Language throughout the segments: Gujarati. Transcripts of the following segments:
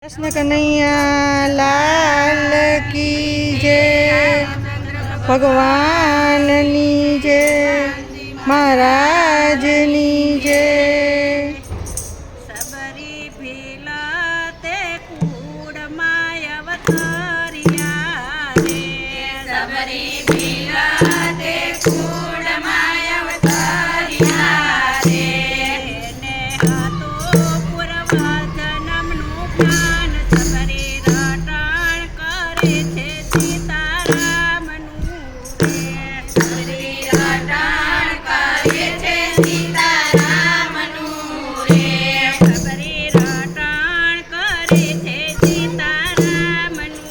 कृष्ण कन्हैया लाल की जय, भगवान नी जय, महाराज नी जय। सबरी भीलाते कूड़ मायावतारिया रे, सबरी भीलाते कूड़ मायावतारिया रे, ने हाथो पुरवा जन्मनु ज्ञान सबरी रटाण करे छे सीतारामनु रे, सबरी रटाण करे छे सीतारामनु रे, सबरी रटाण करे छे सीतारामनु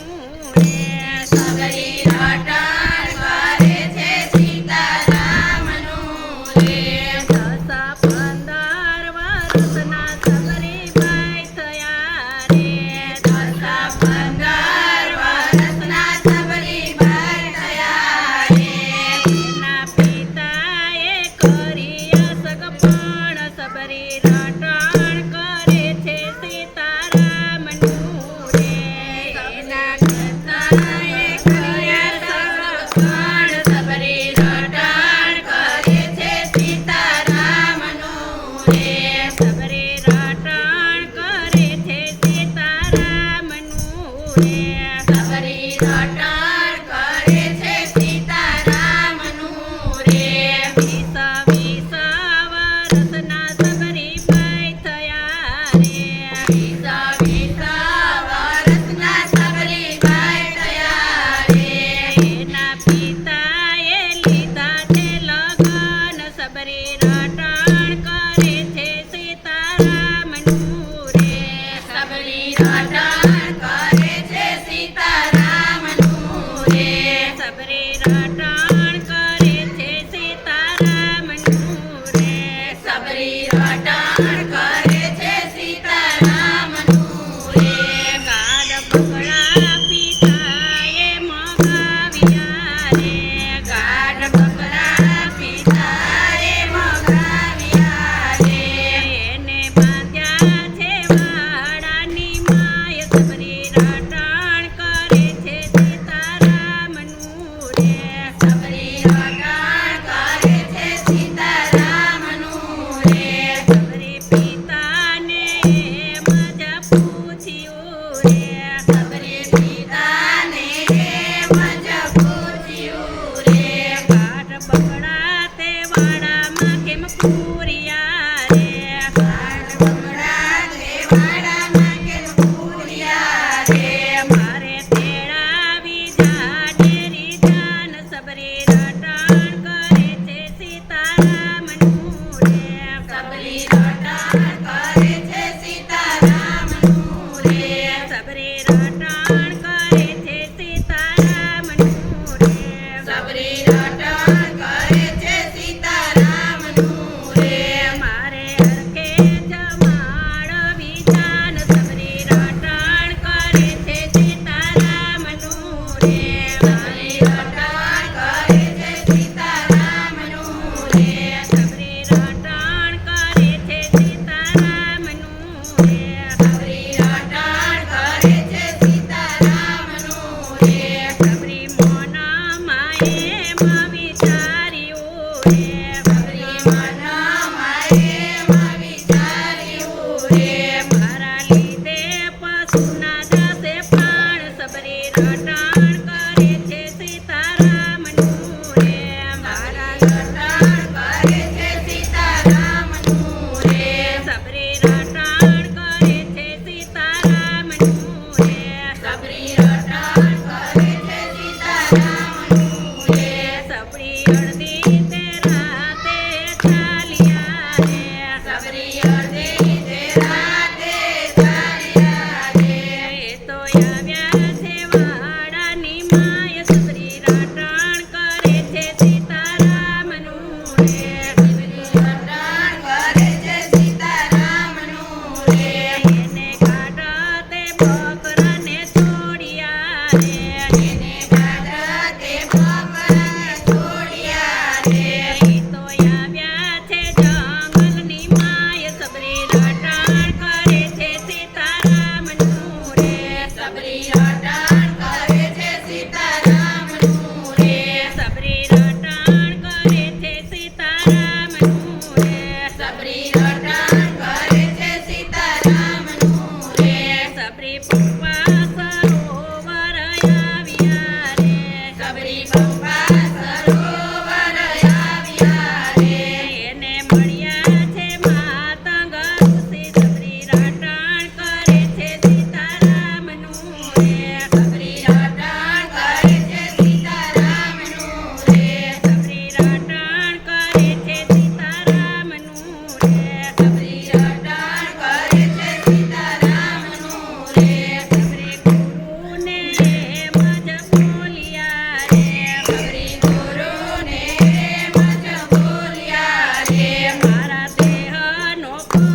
સબરી રટાણ કરે છે સીતારામનું રે સબરી રટાણ કરે છે સીતારામનું રે સબરી રટાણ કરે છે સીતારામનું રે સબરી પપ્પા સરોવર આવ્યા રે સબરી પપ્પા સરોવર આવ્યા રે એને મળ્યા છે માતંગ ઋષિ સબરી રટાણ કરે છે સીતારામનું રે સબરી રટાણ કરે છે સીતારામનું રે સબરી રટાણ કરે છે સીતારામનું રે સબરી રટાણ કરે છે સીતારામનું રે સબરી ગુરુને એમ જ બોલ્યા રે સબરી ગુરુને એમ જ બોલ્યા રે મારા દેહનો કરો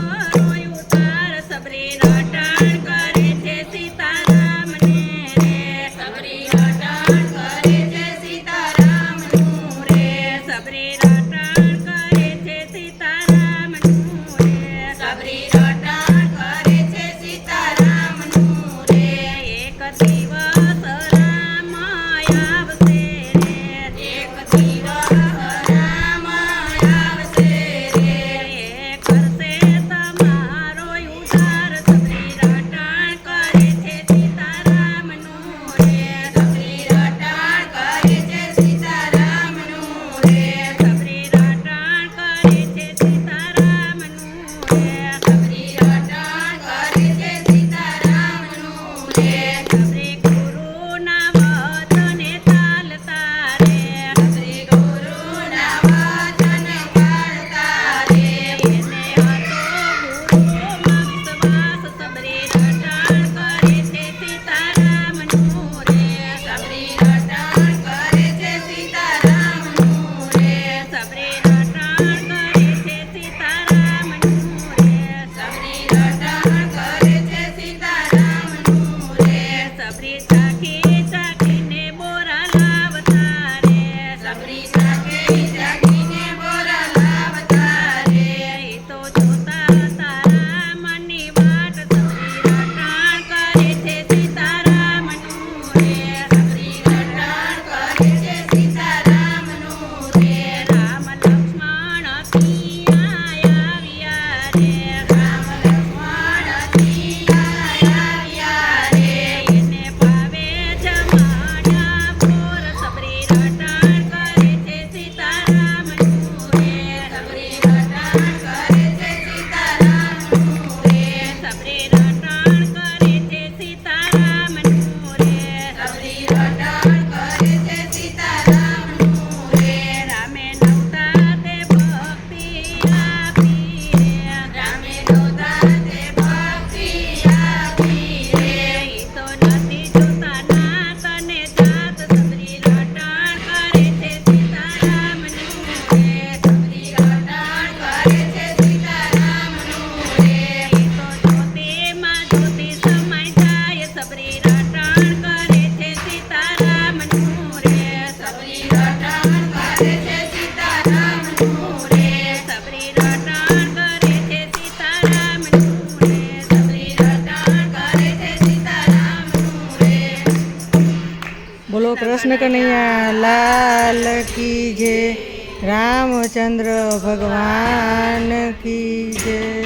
ઉતાર સબરી રટાણ કરે છે સીતારામને રે સબરી રટાણ કરે છે સીતારામનું રે સબરી રટાણ કરે છે સીતારામનું રે સબરી રટાણ કરે છે સીતારામનું રે એક દિવસ રામ આવશે રે એક દિવસ રામ આવશે રે એ કરશે તમારો ઉદ્ધાર સબરી રટાણ કરે છે સીતારામનું રે સબરી રટાણ કરે છે સીતારામનું રે સબરી રટાણ કરે છે સીતારામનું રે સબરી રટાણ કરે છે સીતારામનું રે સબરી ગુરુના વચને ચાલતા રે સબરી ગુરુના વચન પાળતા રે એને હતો ગુરુમાં વિશ્વાસ સબરી રટાણ કરે છે સીતારામનું રે સબરી રટાણ કરે છે સીતારામનું રે સબરી રટાણ કરે છે સીતારામનું રે સબરી રટાણ કરે છે સીતારામનું રે સબરી ચાખી ચાખીને બોરા લાવતા રે સબરી ચાખી ચાખીને બોરા લાવતા રે ઈ તો જોતા તારા મનની વાટ સબરી રટાણ કરે છે સીતારામનું રે સબરી રટાણ કરે છે સીતારામનું રે રામ લક્ષ્મણ આવ્યા રે રામ લક્ષ્મણ આવ્યા રે એને ભાવે જમાડા બોર સબરી રટાણ કરે છે સીતારામનું રે સબરી રટાણ કરે છે સીતારામનું રે સબરી રટાણ કરે છે સીતારામનું રે સબરી રટાણ કરે છે સીતારામનું રે રામે નવતા તે ભક્તિ આપી રે રામે નોતા તે ભક્તિ આપી રે ઈ તો નથી જોતા ના તને જાત સબરી રટાણ કરે છે સીતારામનું રે સબરી રટાણ કરે છે સીતારામનું રે ઈ તો જ્યોતિમાં જ્યોતિ સમાઈ જાય સબરી રટાણ કરે છે સીતારામનું રે સબરી રટાણ કરે છે સીતારામનું રે સબરી રટાણ કરે છે સીતારામનું રે સબરી રટાણ કરે છે સીતારામનું રે બોલો કૃષ્ણ કનૈયા લાલ કી જય રામચંદ્ર ભગવાન કી જય